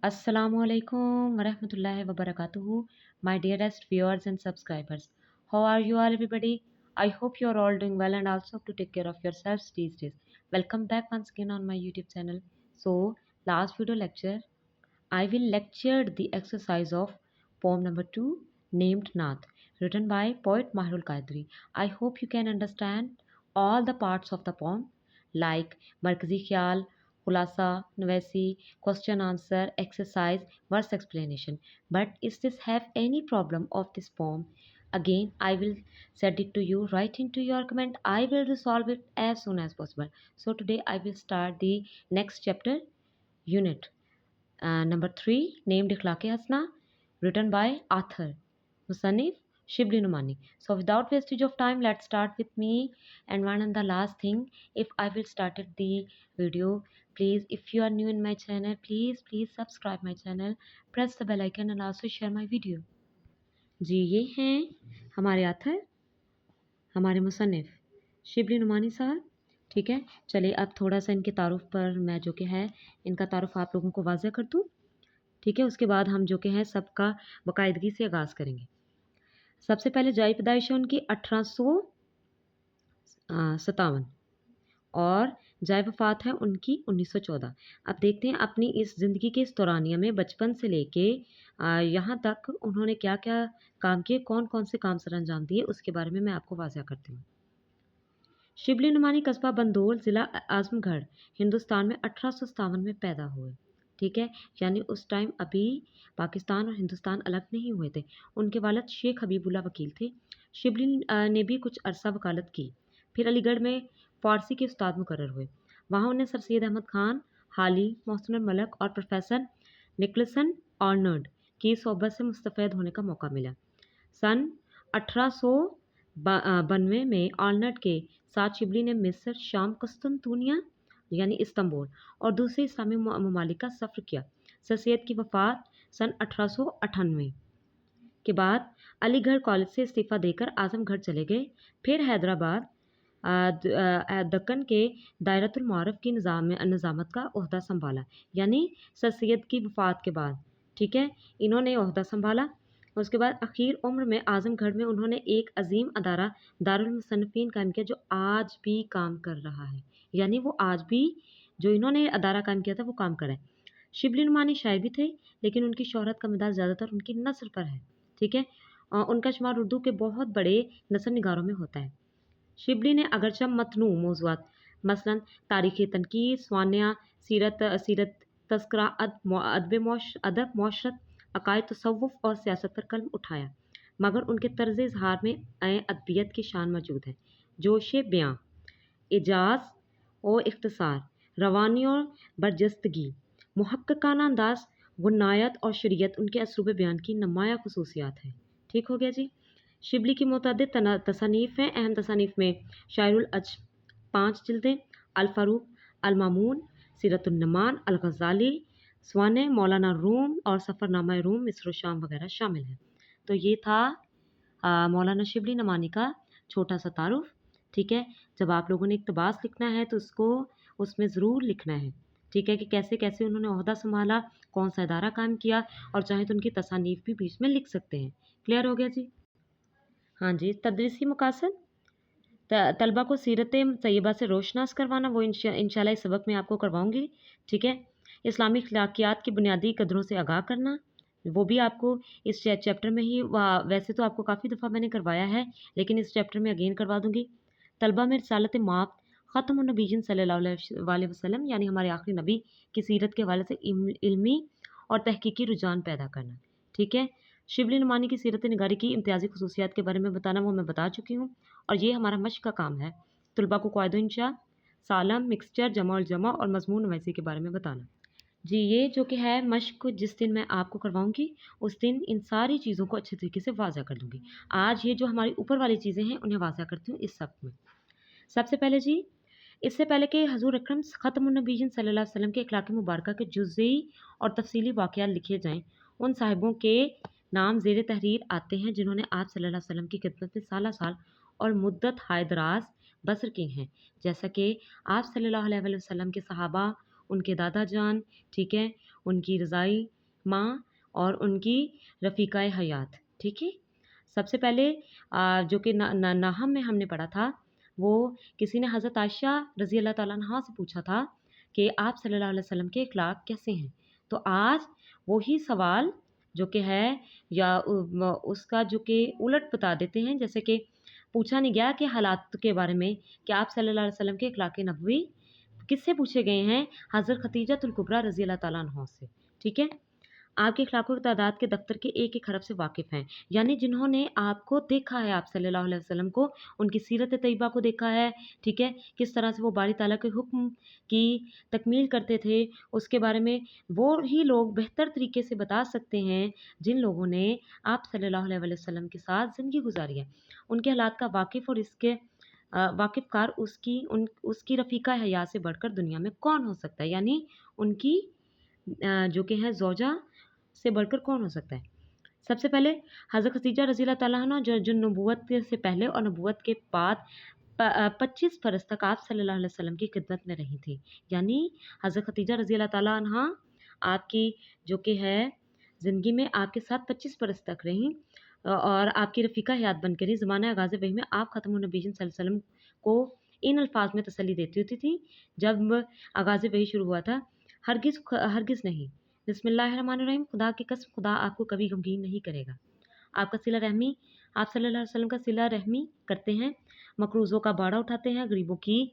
Assalamu alaikum wa rahmatullahi wa barakatuhu, my dearest viewers and subscribers. How are you all, everybody? I hope you are all doing well and also to take care of yourselves these days. Welcome back once again on my YouTube channel. So, last video lecture, I will lecture the exercise of poem number 2 named Nath, written by poet Mahrul Qadri. I hope you can understand all the parts of the poem like Markazi Khyal, Khulasa, Navesi, question answer, exercise, verse explanation. But is this have any problem of this poem? Again, I will send it to you. Write into your comment. I will resolve it as soon as possible. So today I will start the next chapter unit. Number 3, named Ikhlaq Hasna, written by author Musannif Shibli Numani. So without wastage of time, let's start with me. And one and the last thing, if I will started the video, please, if you are new in my channel, please subscribe my channel, press the bell icon and also share my video. जी ये हैं हमारे author, हमारे मुसन्निफ शिबली नुमानी साहब। ठीक है, चलिए अब थोड़ा सा इनके तारुफ पर मैं जो कि है इनका तारुफ आप लोगों को वाज़ह कर दूँ। ठीक है, उसके बाद हम जो कि है सबका बाकायदगी से आगाज़ करेंगे। सबसे पहले जाई पैदाइश है उनकी 1857 और जाए वफ़ात है उनकी 1914। अब देखते हैं अपनी इस ज़िंदगी के इस दौरानिया में बचपन से लेके यहाँ तक उन्होंने क्या क्या काम किए, कौन कौन से काम सर अंजाम दिए, उसके बारे में मैं आपको वाज़ह करती हूँ। शिबली नुमानी कस्बा बंदोल ज़िला आज़मगढ़ हिंदुस्तान में 1857 में पैदा हुए। ठीक है, यानी उस टाइम अभी पाकिस्तान और हिंदुस्तान अलग नहीं हुए थे। उनके वालिद शेख हबीबुल्ला वकील थे। शिबली ने भी कुछ अरसा वकालत की, फिर अलीगढ़ में फ़ारसी के उस्ताद मुकर्रर हुए। वहाँ उन्हें सर सैयद अहमद खान, हाली, मोहसिन मलक और प्रोफेसर निकलसन आर्नल्ड की सोहबत से मुस्तफ़ैद होने का मौका मिला। सन 1892 में आर्नल्ड के साथ शिबली ने मिस्र, शाम, कुस्तुनतुनिया यानी इस्तांबुल और दूसरे इस्लामी ममालिक का सफ़र किया। सर सैयद की वफ़ात सन 1898 के बाद अलीगढ़ कॉलेज से इस्तीफ़ा देकर आज़मगढ़ चले गए। फिर हैदराबाद दक्कन के दायरतुल मारिफ की निज़ामत का ओहदा संभाला, यानी सर सैयद की वफ़ात के बाद। ठीक है, इन्होंने ओहदा संभाला। उसके बाद आखिर उम्र में आज़मगढ़ में उन्होंने एक अजीम अदारा दारुल मुसन्निफ़ीन कायम किया, जो आज भी काम कर रहा है, यानी वो आज भी जो इन्होंने अदारा कायम किया था वो काम कर रहा है। शिबली नुमानी शायर भी थे, लेकिन उनकी शोहरत का मदार ज़्यादातर उनकी नस्ल पर है। ठीक है, उनका शुमार उर्दू के बहुत बड़े नस्ल निगारों में होता है। शिबली ने अगरचा मतनू मौज़ूआत मसलन तारीख़ तनकीद, स्वान्या, सीरत तस्करा, अदब मौशरत, अकायद, तसव्वुफ़ और सियासत पर कलम उठाया, मगर उनके तर्ज़ इज़हार में अदबियत की शान मौजूद है। जोश बयां, एजाज़ और इख्तिसार, रवानी और बरजस्तगी, मुहक्किकाना अंदाज़, गुन्नायत और शरीयत उनके असलूब बयान की नुमायाँ ख़ुसूसियात हैं। ठीक हो गया जी। शिबली की मुतअद्दिद तसानीफ़ हैं। अहम तसानीफ़ में शायरुल अज 5 जिल्दें, अल फ़ारूक, अल मामून, सीरतुन्नमान, अल ग़ज़ाली, स्वाने, मौलाना रूम और सफ़रनामा रूम, मिस्र व शाम वगैरह शामिल हैं। तो ये था मौलाना शिबली नुमानी का छोटा सा तारुफ़। ठीक है, जब आप लोगों ने इक़्तिबास लिखना है तो उसको उसमें ज़रूर लिखना है। ठीक है, कि कैसे कैसे उन्होंने ओहदा संभाला, कौन सा इदारा कायम किया, और चाहे तो उनकी तसानीफ़ भी बीच में लिख सकते हैं। क्लियर हो गया जी? हाँ जी, तदरीसी मकासद तलबा को सीरत तैयबा से रोशनास करवाना, वो इंशाल्लाह इस सबक में आपको करवाऊँगी। ठीक है, इस्लामी अखलाकियात की बुनियादी कदरों से आगाह करना, वो भी आपको इस चैप्टर में ही वैसे तो आपको काफ़ी दफ़ा मैंने करवाया है, लेकिन इस चैप्टर में अगेन करवा दूँगी। तलबा में रिसालत माप, ख़त्मुन नबीय्यीन सल्लल्लाहु अलैहि वसल्लम यानी हमारे आखिरी नबी की सीरत के हवाले से इल्मी और तहकीकी रुझान पैदा करना। ठीक है, शिबली नुमानी की सीरत निगारी की इम्तियाज़ी खसूसियात के बारे में बताना वो मैं बता चुकी हूँ, और ये हमारा मश्क का काम है तलबा को क़वाइद इंशा, सालम, मिक्सचर, जमा और जमा और मज़मून नवीसी के बारे में बताना। जी, ये जो कि है मश्क जिस दिन मैं आपको करवाऊँगी, उस दिन इन सारी चीज़ों को अच्छे तरीके से वाज़ह कर दूँगी। आज ये जो हमारी ऊपर वाली चीज़ें हैं उन्हें वाज़ह करती हूँ इस सबक में। सबसे पहले जी, इससे पहले कि हज़ूर अकरम ख़त्मुन नबीय्यीन सल्लल्लाहु अलैहि वसल्लम के अखलाक़ मुबारका के जुज़ई और तफ़सीली वाक़यात लिखे जाएँ, उन साहिबों के नाम ज़ेर तहरीर आते हैं जिन्होंने आप सल्लल्लाहु अलैहि वसल्लम की खिदमत में साला साल और मुद्दत हाय दराज बसर की हैं। जैसा कि आप सल्लल्लाहु अलैहि वसल्लम के सहाबा, उनके दादा जान, ठीक है, ان کی رضائی ماں اور ان کی رفیقہ حیات. ٹھیک ہے. سب سے پہلے جو کہ ناہم میں ہم نے پڑھا تھا، وہ کسی نے حضرت عائشہ رضی اللہ تعالیٰ عنہا سے پوچھا تھا کہ آپ صلی اللہ علیہ وسلم کے اخلاق کیسے ہیں. تو آج وہی سوال جو کہ ہے یا اس کا جو کہ الٹ بتا دیتے ہیں. جیسے کہ پوچھا نہیں گیا کہ حالات کے بارے میں کہ آپ صلی اللہ علیہ وسلم کے اخلاق نبوی کس سے پوچھے گئے ہیں؟ حضرت خدیجہ الکبریٰ رضی اللہ تعالیٰ عنہ سے. ٹھیک ہے. آپ کے اخلاقوں کی تعداد کے دفتر کے ایک ایک حرف سے واقف ہیں، یعنی جنہوں نے آپ کو دیکھا ہے، آپ صلی اللہ علیہ وسلم کو، ان کی سیرت طیبہ کو دیکھا ہے. ٹھیک ہے. کس طرح سے وہ باری تعالیٰ کے حکم کی تکمیل کرتے تھے، اس کے بارے میں وہ ہی لوگ بہتر طریقے سے بتا سکتے ہیں جن لوگوں نے آپ صلی اللہ علیہ وسلم کے ساتھ زندگی گزاری ہے. ان کے حالات کا واقف اور اس کے واقف کار اس کی رفیقہ حیا سے بڑھ کر دنیا میں کون ہو سکتا ہے، یعنی ان کی جو کہ ہے زوجہ سے بڑھ کر کون ہو سکتا ہے. سب سے پہلے حضرت خدیجہ رضی اللہ تعالیٰ عنہ جو نبوت سے پہلے اور نبوت کے بعد 25 برس تک آپ صلی اللہ علیہ وسلم کی خدمت میں رہی تھی. یعنی حضرت خدیجہ رضی اللہ تعالیٰ عنہ آپ کی جو کہ ہے زندگی میں آپ کے ساتھ 25 برس تک رہیں اور آپ کی رفیقہ حیات بن کر زمانہ آغاز وحی میں آپ ختم النبیین صلی اللہ علیہ وسلم کو ان الفاظ میں تسلی دیتی ہوتی تھی جب آغاز وحی شروع ہوا تھا: ہرگز نہیں، بسم اللہ الرحمن الرحیم، خدا کی قسم خدا آپ کو کبھی غمگین نہیں کرے گا. آپ کا صلہ رحمی، آپ صلی اللہ علیہ وسلم کا صلہ رحمی کرتے ہیں، مقروضوں کا باڑا اٹھاتے ہیں، غریبوں کی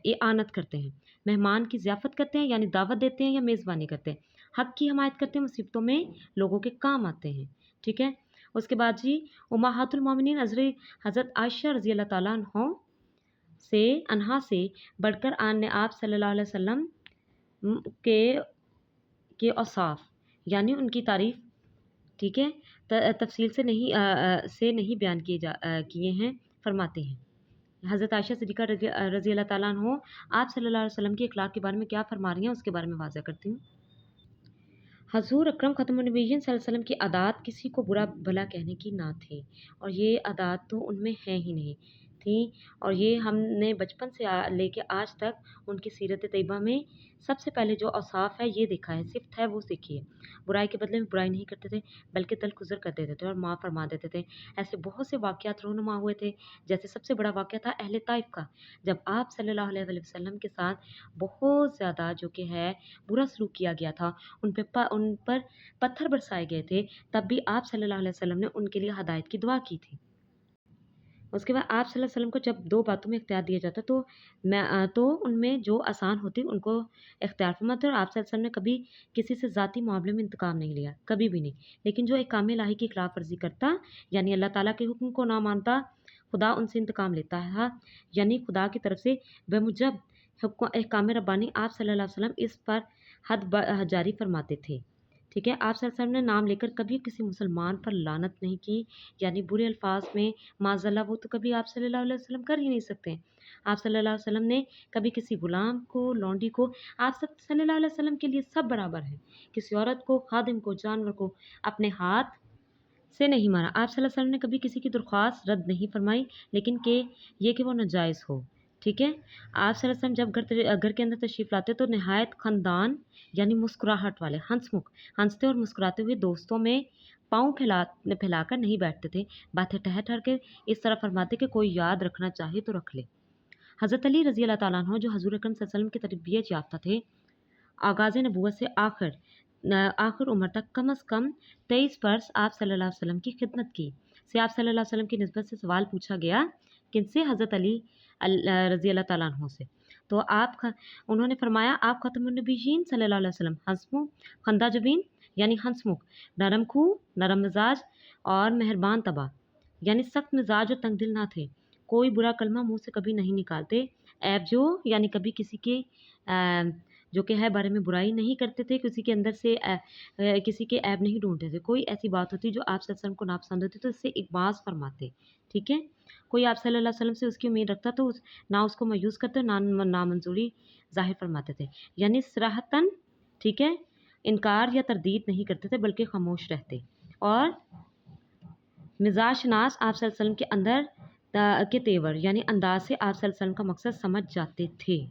اعانت کرتے ہیں، مہمان کی ضیافت کرتے ہیں یعنی دعوت دیتے ہیں یا میزبانی کرتے ہیں، حق کی حمایت کرتے ہیں، مصیبتوں میں لوگوں کے کام آتے ہیں. ٹھیک ہے. اس کے بعد جی امہات المومنین حضرت عائشہ رضی اللہ تعالیٰ عنہا سے بڑھ کر آپ صلی اللہ علیہ وسلم کے اوصاف یعنی ان کی تعریف، ٹھیک ہے، تفصیل سے نہیں بیان کیے ہیں. فرماتے ہیں حضرت عائشہ صدیقہ رضی اللہ تعالیٰ عنہ آپ صلی اللہ علیہ وسلم کے اخلاق کے بارے میں کیا فرما رہی ہیں، اس کے بارے میں واضح کرتی ہوں. حضور اکرم ختم النبیین صلی اللہ علیہ وسلم کی عادات کسی کو برا بھلا کہنے کی نہ تھی، اور یہ عادات تو ان میں ہیں ہی نہیں تھیں، اور یہ ہم نے بچپن سے لے کے آج تک ان کی سیرت طیبہ میں سب سے پہلے جو اوصاف ہے یہ دیکھا ہے، صفت ہے وہ سیکھی ہے. برائی کے بدلے میں برائی نہیں کرتے تھے بلکہ درگزر کر دیتے تھے اور معاف فرما دیتے تھے. ایسے بہت سے واقعات رونما ہوئے تھے، جیسے سب سے بڑا واقعہ تھا اہل طائف کا، جب آپ صلی اللہ علیہ وسلم کے ساتھ بہت زیادہ جو کہ ہے برا سلوک کیا گیا تھا، ان پر پتھر برسائے گئے تھے، تب بھی آپ صلی اللہ علیہ وسلم نے ان کے لیے ہدایت کی دعا کی تھی. اس کے بعد آپ صلی اللہ علیہ وسلم کو جب 2 باتوں میں اختیار دیا جاتا تو ان میں جو آسان ہوتی ان کو اختیار فرماتے، اور آپ صلی اللہ علیہ وسلم نے کبھی کسی سے ذاتی معاملے میں انتقام نہیں لیا، کبھی بھی نہیں. لیکن جو احکام الہی کی خلاف ورزی کرتا یعنی اللہ تعالیٰ کے حکم کو نہ مانتا، خدا ان سے انتقام لیتا ہے، یعنی خدا کی طرف سے بموجب احکام ربانی آپ صلی اللہ علیہ وسلم اس پر حد جاری فرماتے تھے. ٹھیک ہے. آپ صلی اللہ علیہ وسلم نے نام لے کر کبھی کسی مسلمان پر لعنت نہیں کی، یعنی برے الفاظ میں معاذ اللہ وہ تو کبھی آپ صلی اللہ علیہ وسلم کر ہی نہیں سکتے. آپ صلی اللہ علیہ وسلم نے کبھی کسی غلام کو، لونڈی کو، آپ سب صلی اللہ علیہ وسلم کے لیے سب برابر ہیں، کسی عورت کو، خادم کو، جانور کو اپنے ہاتھ سے نہیں مارا. آپ صلی اللہ علیہ وسلم نے کبھی کسی کی درخواست رد نہیں فرمائی، لیکن کہ وہ ناجائز ہو. ٹھیک ہے. آپ صلی اللہ علیہ وسلم جب گھر کے اندر تشریف لاتے تو نہایت خندان یعنی مسکراہٹ والے، ہنستے اور مسکراتے ہوئے دوستوں میں پاؤں پھیلا کر نہیں بیٹھتے تھے، باتیں ٹھہر کے اس طرح فرماتے کہ کوئی یاد رکھنا چاہے تو رکھ لے. حضرت علی رضی اللہ تعالیٰ عنہ جو حضور اکرم صلی اللہ علیہ وسلم کی تربیت یافتہ تھے، آغاز نبوت سے آخر عمر تک کم از کم 23 برس آپ صلی اللہ علیہ وسلم کی خدمت کی. آپ صلی اللہ علیہ وسلم کی نسبت سے سوال پوچھا گیا، کن سے؟ حضرت علی رضی اللہ تعالیٰ عنہ سے. تو انہوں نے فرمایا آپ ختم النبیین صلی اللہ علیہ وسلم خندہ جبین یعنی ہنسمکھ، نرم خو، نرم مزاج اور مہربان طبع یعنی سخت مزاج اور تنگ دل نہ تھے، کوئی برا کلمہ منہ سے کبھی نہیں نکالتے، عیب جو یعنی کبھی کسی کے جو کہ ہے بارے میں برائی نہیں کرتے تھے، کسی کے اندر سے کسی کے عیب نہیں ڈھونڈتے تھے. کوئی ایسی بات ہوتی جو آپ صلی اللہ علیہ وسلم کو ناپسند ہوتی تو اس سے اقباس فرماتے. ٹھیک ہے. کوئی آپ صلی اللہ علیہ وسلم سے اس کی امید رکھتا تو نہ اس کو مایوس کرتے، نہ منظوری ظاہر فرماتے تھے، یعنی صراحتاً ٹھیک ہے انکار یا تردید نہیں کرتے تھے بلکہ خاموش رہتے. اور مزاج شناس آپ صلی اللہ علیہ وسلم کے اندر کے تیور یعنی انداز سے آپ صلی اللہ علیہ وسلم کا مقصد سمجھ جاتے تھے.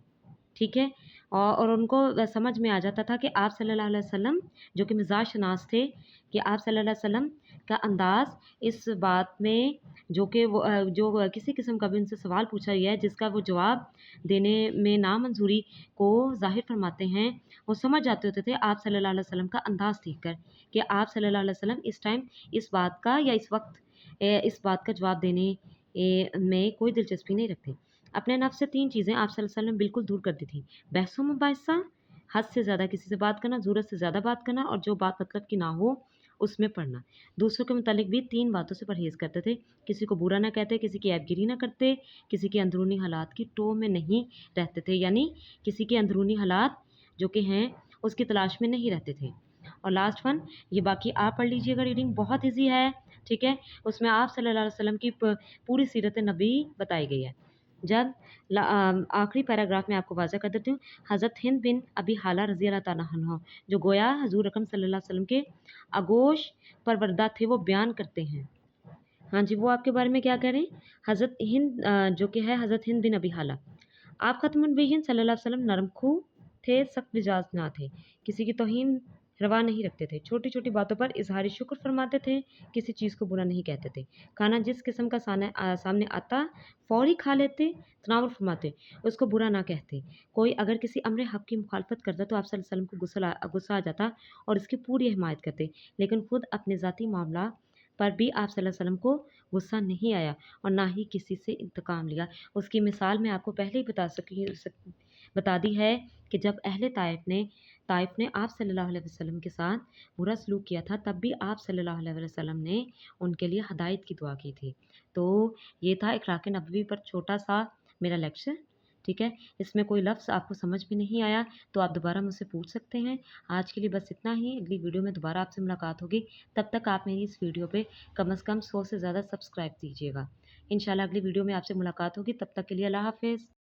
ٹھیک ہے. और उनको समझ में आ जाता था कि आप सल्लल्लाहु अलैहि वसल्लम जो कि मिज़ाज शनास थे, कि आप सल्लल्लाहु अलैहि वसल्लम का अंदाज़ इस बात में जो कि जो किसी किस्म का भी उनसे सवाल पूछा गया है जिसका वो जवाब देने में नामंजूरी को ज़ाहिर फरमाते हैं, वो समझ जाते होते थे आप सल्लल्लाहु अलैहि वसल्लम का अंदाज़ देखकर कि आप सल्लल्लाहु अलैहि वसल्लम इस टाइम इस बात का या इस वक़्त इस बात का जवाब देने में कोई दिलचस्पी नहीं रखते। अपने नफ्स से 3 चीज़ें आप सल्लल्लाहु अलैहि वसल्लम बिल्कुल दूर करती थी। बहस व मुबाहिसा, हद से ज़्यादा किसी से बात करना, ज़रूरत से ज़्यादा बात करना और जो बात मतलब की ना हो उसमें पढ़ना। दूसरों के मुतालिक भी 3 बातों से परहेज़ करते थे। किसी को बुरा ना कहते, किसी की ऐबगिरी ना करते, किसी के अंदरूनी हालात की टोह में नहीं रहते थे, यानी किसी के अंदरूनी हालात जो कि हैं उसकी तलाश में नहीं रहते थे। और लास्ट वन, ये बाकी आप पढ़ लीजिएगा, रीडिंग बहुत ईज़ी है, ठीक है? उसमें आप सल्लल्लाहु अलैहि वसल्लम की पूरी सीरत नबी बताई गई है। जब आखिरी पैराग्राफ में आपको वाज़ह कर देती हूँ, हज़रत हिंद बिन अबी हाला रज़ी अल्लाह तआला अन्हा जो गोया हज़ूर अकरम सल्लल्लाहु अलैहि वसल्लम के आगोश परवरदा थे, वो बयान करते हैं। हाँ जी, वो आपके बारे में क्या कह रहे हैं? हज़रत हिंद जो कि है हज़रत हिंद बिन अबी हाला। आप ख़ातमुन नबिय्यीन सल्लल्लाहु अलैहि वसल्लम नरम-खू थे, सख्त मिजाज ना थे, किसी की तौहीन रवा नहीं रखते थे, छोटी-छोटी बातों पर इज़हार शुक्र फरमाते थे, किसी चीज़ को बुरा नहीं कहते थे। खाना जिस किस्म का सामने आता फ़ौरी खा लेते, तनावुल फरमाते, उसको बुरा ना कहते। कोई अगर किसी अम्र हक़ की मुखालफत करता तो आप सल्लल्लाहु अलैहि वसल्लम को गुस्सा आ जाता और इसकी पूरी हिमायत करते, लेकिन खुद अपने ज़ाती मामला पर भी आप सल्लल्लाहु अलैहि वसल्लम को गुस्सा नहीं आया और ना ही किसी से इंतकाम लिया। उसकी मिसाल मैं आपको पहले ही बता दी है कि जब अहले ताइफ ने आप सल्लल्लाहु अलैहि वसल्लम के साथ बुरा सलूक किया था, तब भी आप सल्लल्लाहु अलैहि वसल्लम ने उनके लिए हदायत की दुआ की थी। तो ये था इखलाक़ नबवी पर छोटा-सा मेरा लेक्चर, ठीक है? इसमें कोई लफ्ज़ आपको समझ में नहीं आया तो आप दोबारा मुझसे पूछ सकते हैं। आज के लिए बस इतना ही, अगली वीडियो में दोबारा आपसे मुलाकात होगी। तब तक आप मेरी इस वीडियो पे कम से कम 100 से ज़्यादा सब्सक्राइब कीजिएगा। इंशाल्लाह अगली वीडियो में आपसे मुलाकात होगी, तब तक के लिए अल्लाह हाफ़िज़।